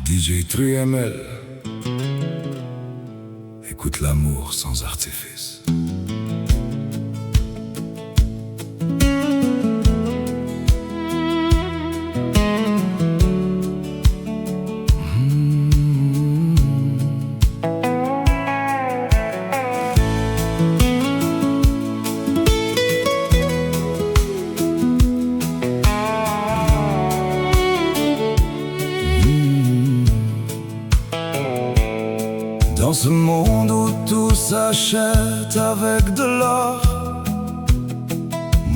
DJ 3ML, écoute l'amour sans artifice. Dans ce monde où tout s'achète avec de l'or,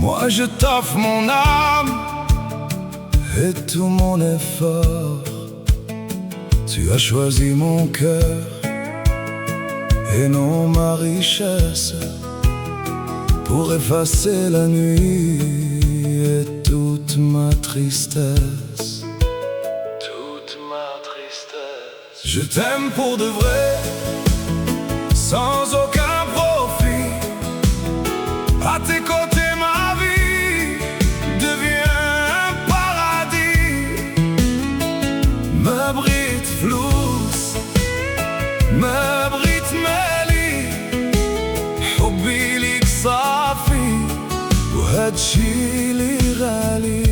moi je t'offre mon âme et tout mon effort. Tu as choisi mon cœur et non ma richesse, pour effacer la nuit et toute ma tristesse. Je t'aime pour de vrai, sans aucun profit. À tes côtés ma vie devient un paradis. M'abrite flous, m'abrite مالي. حبي ليك صافي وهادشي لي غالي.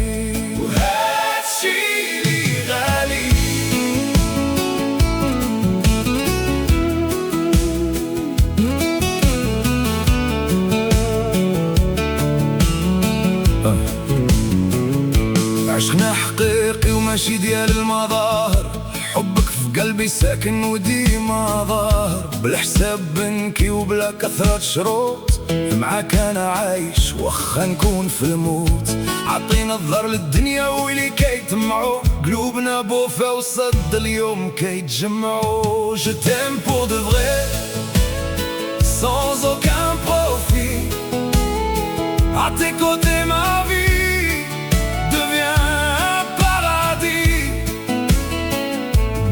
عشقنا حقيقي وماشي ديال المظاهر، حبك في قلبي ساكن وديما ظاهر. بالحساب بنكي وبلا كثرة شروط، معاك انا عايش واخا نكون في الموت. عطينا الظهر للدنيا ويلي كيتمعو، قلوبنا بوفا وصد اليوم كيتجمعو. Je t'aime pour de vrai, sans aucun profit. À tes côtés ma vie devient un paradis.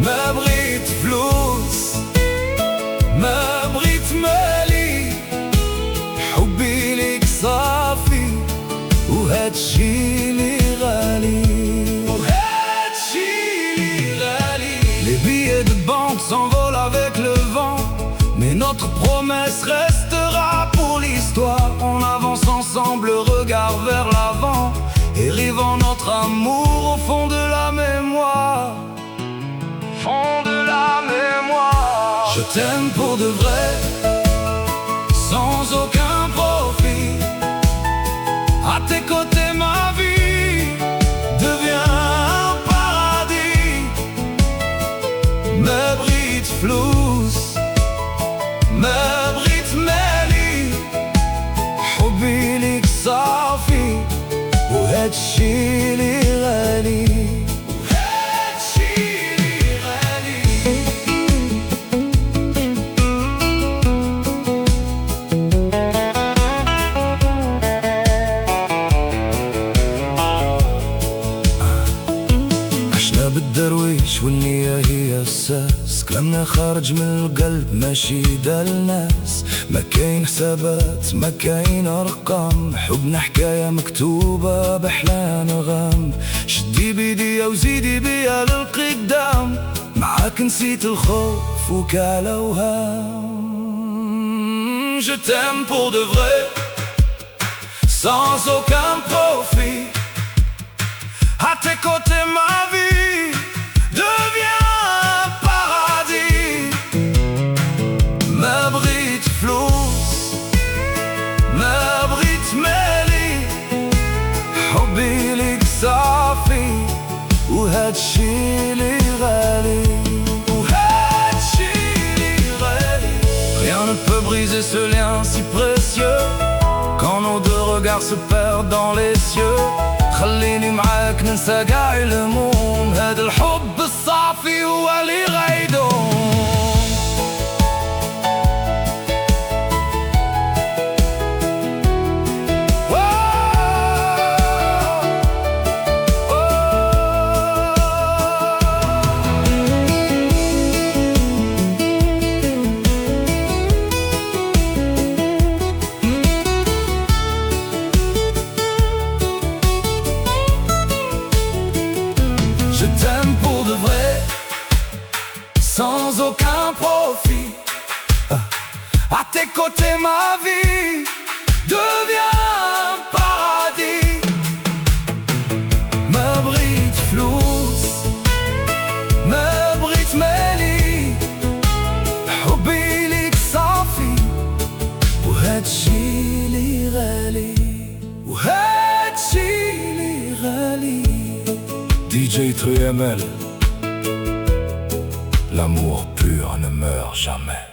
m'abrite فلوس m'abrite مالي. حبي ليك صافي وهادشي لي غالي. Les billets de banque s'envolent avec le vent, mais notre promesse restera pour l'histoire. On avance ensemble, le regard vers l'avant, érivant notre amour au fond de la mémoire. Fond de la mémoire. Je t'aime pour de vrai, sans aucun profit. À tes côtés ma vie devient un paradis. m'abrite فلوس m'abrite مالي. حبي ليك صافي وهادشي لي غالي. بالدرويش والنية هي أساس، كلامنا خارج من القلب ماشي دا الناس. ما كاين حسابات ما كاين أرقام، حبنا حكاية مكتوبة بأحلى نغام. شدي بيديا وزيدي بيا للقدام، معاك نسيت الخوف وكالوهام. Je t'aime pour de vrai, sans aucun profit. À tes côtés ma vie devient un paradis. m'abrite فلوس m'abrite مالي. حبي ليك صافي وهادشي لي غالي. Rien ne peut briser ce lien si précieux, quand nos deux regards se perdent dans les cieux. خليني معاك ننسى قاع الهموم، هذا الحب الصافي هو اللي غيدوم. sans aucun profit. À tes côtés ma vie devient un paradis. مبغيت فلوس مبغيت مالي، حبي ليك صافي وهادشي لي غالي، وهادشي لي غالي. DJ TrueML, l'amour pur ne meurt jamais.